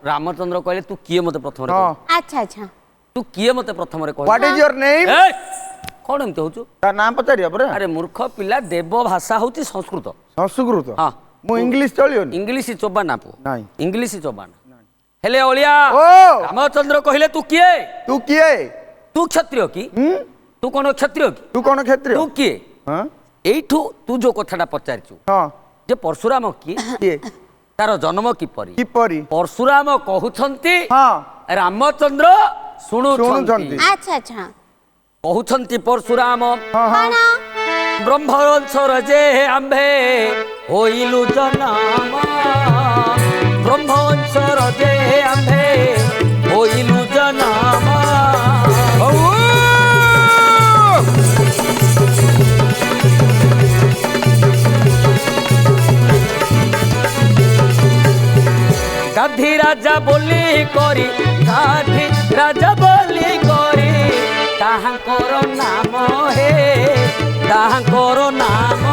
रामचंद्र कहले तू किए मते प्रथम रे अच्छा अच्छा तू किए मते प्रथम रे व्हाट इज योर नेम कौन एमते होचु ता नाम पचारिया परे अरे मूर्ख पिला देव भाषा होची संस्कृत संस्कृत हां मु इंग्लिश चलियोनी इंग्लिश चोबा ना पु नहीं इंग्लिश चोबा ना हेले ओलिया ओ रामचंद्र कहले तू किए तू क्षत्रिय की तू कोन क्षत्रिय की तू कोन क्षेत्रीय तू किए हां एठू तू जो कथाटा पचारचु हां जे परशुराम की ये तार जन्म किपरि किपरि परशुराम कहउछंती हां रामचंद्र शुणुछंती शुणुछंती अच्छा अच्छा कहउछंती परशुराम हां हां ब्रह्मवंशर जे आंभे होइलु जनाम ब्रह्मवंशर जे आंभे होइलु जनाम गाधी राजा बोली करी गाधी राजा बोली करी ताहांकर नाम हे ताहांकर नाम